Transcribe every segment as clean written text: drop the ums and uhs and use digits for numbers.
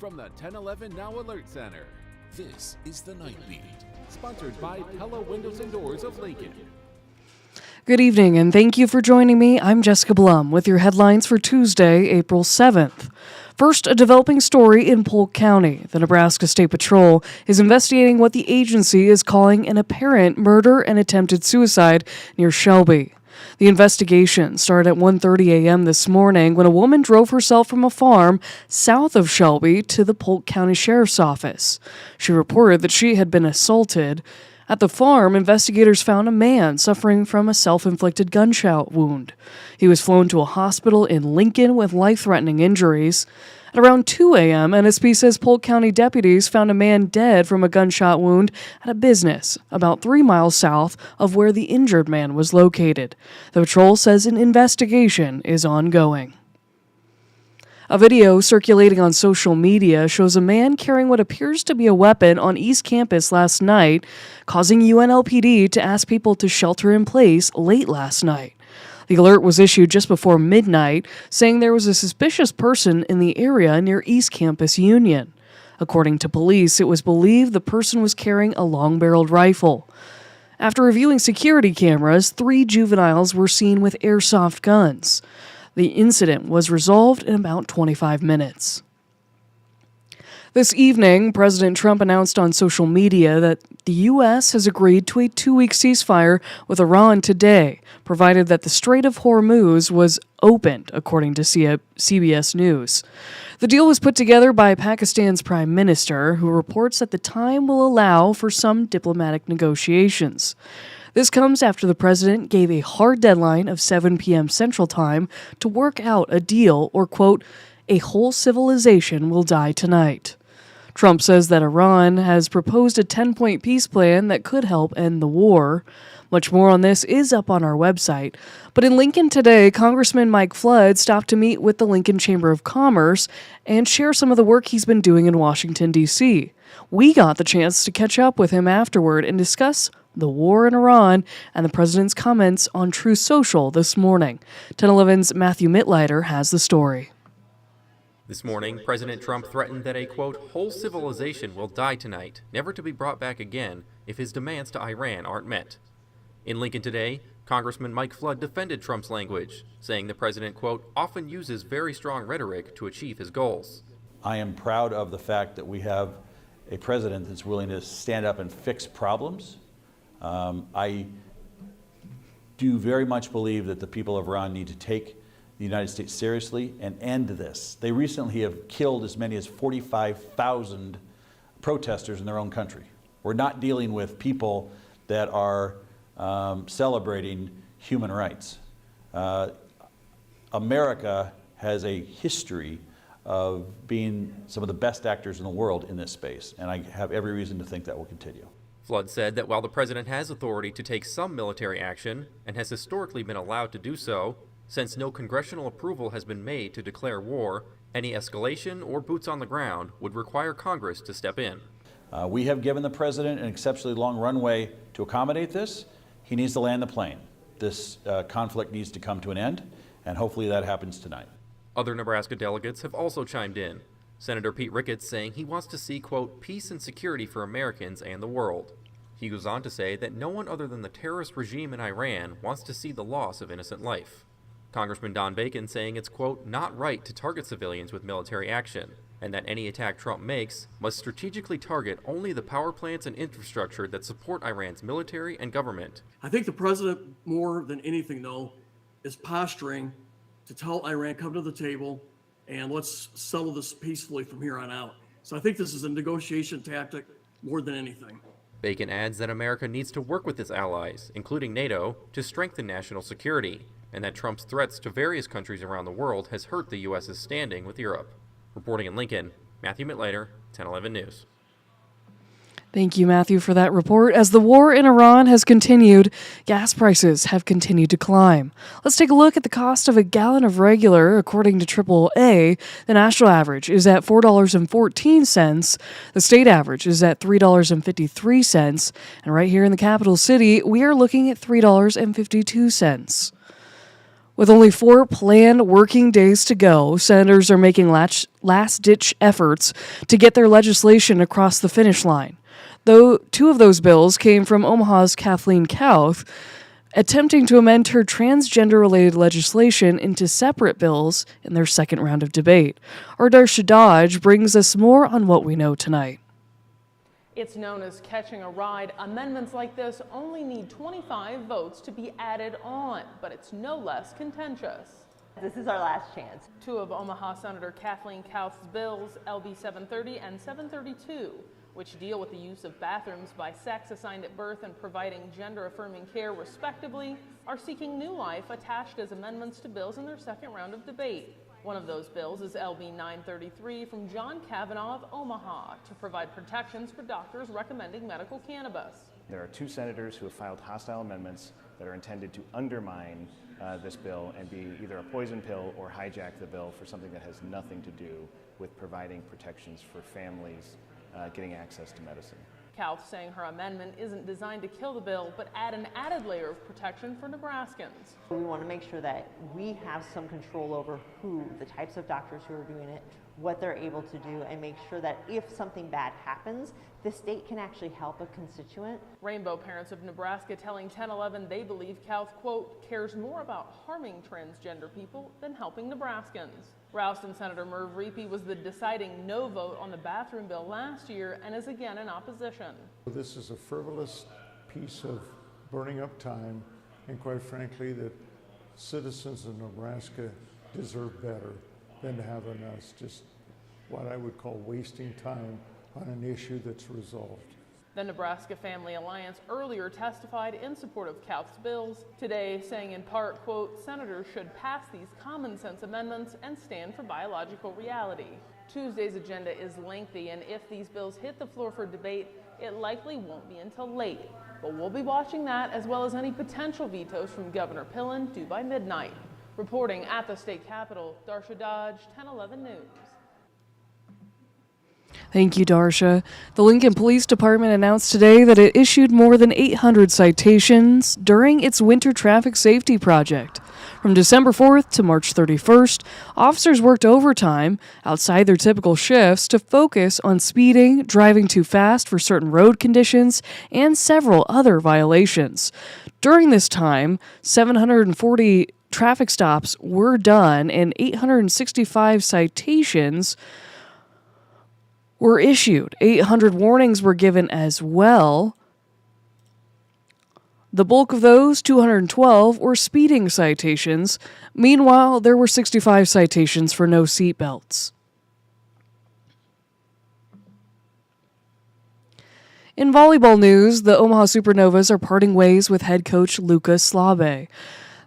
From the 1011 Now Alert Center, This is the Night Beat. sponsored by Pella Windows and Doors of Lincoln. Good evening, and thank you for joining me. I'm Jessica Blum with your headlines for Tuesday, April 7th. First, a developing story in Polk County. The Nebraska State Patrol is investigating what the agency is calling an apparent murder and attempted suicide near Shelby. The investigation started at 1:30 a.m. this morning when a woman drove herself from a farm south of Shelby to the Polk County Sheriff's Office. She reported that she had been assaulted. At the farm, investigators found a man suffering from a self-inflicted gunshot wound. He was flown to a hospital in Lincoln with life-threatening injuries. At around 2 a.m., NSP says Polk County deputies found a man dead from a gunshot wound at a business about 3 miles south of where the injured man was located. The patrol says an investigation is ongoing. A video circulating on social media shows a man carrying what appears to be a weapon on East Campus last night, causing UNLPD to ask people to shelter in place late last night. The alert was issued just before midnight, saying there was a suspicious person in the area near East Campus Union. According to police, it was believed the person was carrying a long-barreled rifle. After reviewing security cameras, 3 juveniles were seen with airsoft guns. The incident was resolved in about 25 minutes. This evening, President Trump announced on social media that the U.S. has agreed to a 2-week ceasefire with Iran today, provided that the Strait of Hormuz was opened, according to CBS News. The deal was put together by Pakistan's prime minister, who reports that the time will allow for some diplomatic negotiations. This comes after the president gave a hard deadline of 7 p.m. Central Time to work out a deal or, quote, a whole civilization will die tonight. Trump says that Iran has proposed a 10-point peace plan that could help end the war. Much more on this is up on our website. But in Lincoln today, Congressman Mike Flood stopped to meet with the Lincoln Chamber of Commerce and share some of the work he's been doing in Washington, D.C. We got the chance to catch up with him afterward and discuss the war in Iran and the president's comments on Truth Social this morning. 1011's Matthew Mitleiter has the story. This morning, President Trump threatened that a, quote, whole civilization will die tonight, never to be brought back again if his demands to Iran aren't met. In Lincoln today, Congressman Mike Flood defended Trump's language, saying the president, quote, often uses very strong rhetoric to achieve his goals. I am proud of the fact that we have a president that's willing to stand up and fix problems. I do very much believe that the people of Iran need to take the United States seriously and end this. They recently have killed as many as 45,000 protesters in their own country. We're not dealing with people that are celebrating human rights. America has a history of being some of the best actors in the world in this space, and I have every reason to think that will continue. Flood said that while the president has authority to take some military action and has historically been allowed to do so, since no congressional approval has been made to declare war, any escalation or boots on the ground would require Congress to step in. We have given the president an exceptionally long runway to accommodate this. He needs to land the plane. This conflict needs to come to an end, and hopefully that happens tonight. Other Nebraska delegates have also chimed in. Senator Pete Ricketts saying he wants to see, quote, peace and security for Americans and the world. He goes on to say that no one other than the terrorist regime in Iran wants to see the loss of innocent life. Congressman Don Bacon saying it's, quote, not right to target civilians with military action, and that any attack Trump makes must strategically target only the power plants and infrastructure that support Iran's military and government. I think the president, more than anything, though, is posturing to tell Iran, come to the table, and let's settle this peacefully from here on out. So I think this is a negotiation tactic more than anything. Bacon adds that America needs to work with its allies, including NATO, to strengthen national security, and that Trump's threats to various countries around the world has hurt the U.S.'s standing with Europe. Reporting in Lincoln, Matthew Mitleiter, 1011 News. Thank you, Matthew, for that report. As the war in Iran has continued, gas prices have continued to climb. Let's take a look at the cost of a gallon of regular. According to AAA, the national average is at $4.14. The state average is at $3.53. And right here in the capital city, we are looking at $3.52. With only 4 planned working days to go, senators are making last-ditch efforts to get their legislation across the finish line. Though 2 of those bills came from Omaha's Kathleen Kauth, attempting to amend her transgender-related legislation into separate bills in their second round of debate. Our Darsha Dodge brings us more on what we know tonight. It's known as catching a ride. Amendments like this only need 25 votes to be added on, but it's no less contentious. This is our last chance. 2 of Omaha Senator Kathleen Kauth's bills, LB 730 and 732, which deal with the use of bathrooms by sex assigned at birth and providing gender-affirming care respectively, are seeking new life attached as amendments to bills in their second round of debate. One of those bills is LB 933 from John Kavanaugh of Omaha to provide protections for doctors recommending medical cannabis. There are 2 senators who have filed hostile amendments that are intended to undermine this bill and be either a poison pill or hijack the bill for something that has nothing to do with providing protections for families getting access to medicine. Kauth saying her amendment isn't designed to kill the bill, but add an added layer of protection for Nebraskans. We want to make sure that we have some control over the types of doctors who are doing it, what they're able to do, and make sure that if something bad happens, the state can actually help a constituent. Rainbow Parents of Nebraska telling 1011 they believe Kauth, quote, cares more about harming transgender people than helping Nebraskans. Ralston Senator Merv Reapy was the deciding no vote on the bathroom bill last year and is again in opposition. This is a frivolous piece of burning up time, and quite frankly, that citizens of Nebraska deserve better than to have us just what I would call wasting time on an issue that's resolved. The Nebraska Family Alliance earlier testified in support of Kauth's bills, today saying in part, quote, senators should pass these common sense amendments and stand for biological reality. Tuesday's agenda is lengthy, and if these bills hit the floor for debate, it likely won't be until late. But we'll be watching that as well as any potential vetoes from Governor Pillen due by midnight. Reporting at the state capitol, Darsha Dodge, 1011 News. Thank you, Darsha. The Lincoln Police Department announced today that it issued more than 800 citations during its winter traffic safety project. From December 4th to March 31st, officers worked overtime outside their typical shifts to focus on speeding, driving too fast for certain road conditions, and several other violations. During this time, 740 traffic stops were done and 865 citations were issued. 800 warnings were given as well. The bulk of those, 212, were speeding citations. Meanwhile, there were 65 citations for no seatbelts. In volleyball news, the Omaha Supernovas are parting ways with head coach Lucas Slabe.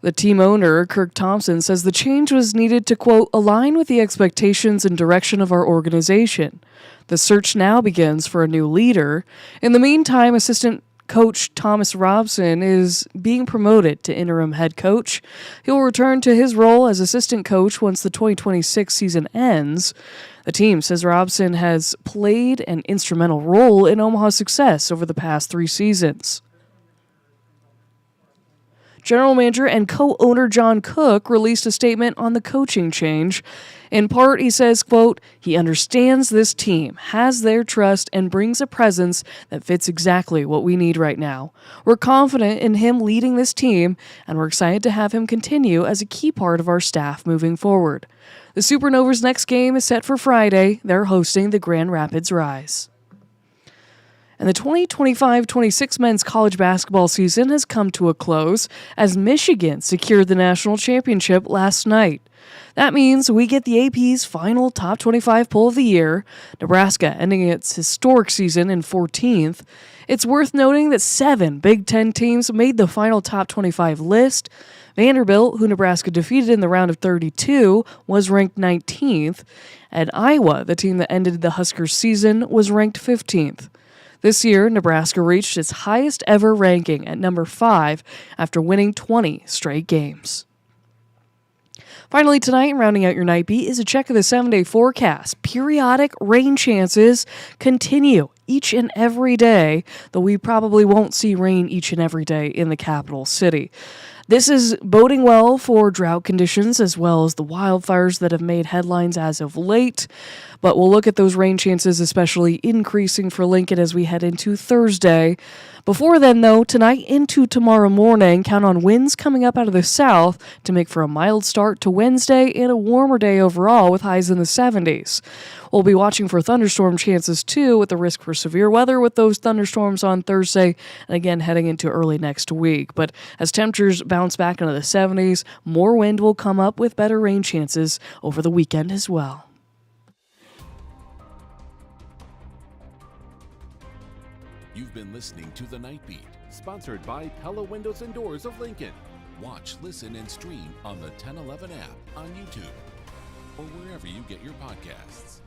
The team owner, Kirk Thompson, says the change was needed to, quote, align with the expectations and direction of our organization. The search now begins for a new leader. In the meantime, assistant coach Thomas Robson is being promoted to interim head coach. He'll return to his role as assistant coach once the 2026 season ends. The team says Robson has played an instrumental role in Omaha's success over the past 3 seasons. General manager and co-owner John Cook released a statement on the coaching change. In part, he says, quote, he understands this team, has their trust, and brings a presence that fits exactly what we need right now. We're confident in him leading this team, and we're excited to have him continue as a key part of our staff moving forward. The Supernovas' next game is set for Friday. They're hosting the Grand Rapids Rise. And the 2025-26 men's college basketball season has come to a close as Michigan secured the national championship last night. That means we get the AP's final top 25 poll of the year, Nebraska ending its historic season in 14th. It's worth noting that 7 Big Ten teams made the final top 25 list. Vanderbilt, who Nebraska defeated in the round of 32, was ranked 19th, and Iowa, the team that ended the Huskers' season, was ranked 15th. This year, Nebraska reached its highest ever ranking at number 5 after winning 20 straight games. Finally tonight, rounding out your night beat, is a check of the 7-day forecast. Periodic rain chances continue each and every day, though we probably won't see rain each and every day in the capital city. This is boding well for drought conditions as well as the wildfires that have made headlines as of late. But we'll look at those rain chances, especially increasing for Lincoln as we head into Thursday. Before then, though, tonight into tomorrow morning, count on winds coming up out of the south to make for a mild start to Wednesday and a warmer day overall with highs in the 70s. We'll be watching for thunderstorm chances, too, with the risk for severe weather with those thunderstorms on Thursday and again heading into early next week. But as temperatures bounce back into the 70s, more wind will come up with better rain chances over the weekend as well. You've been listening to The Night Beat. Sponsored by Pella Windows and Doors of Lincoln. Watch, listen, and stream on the 1011 app on YouTube or wherever you get your podcasts.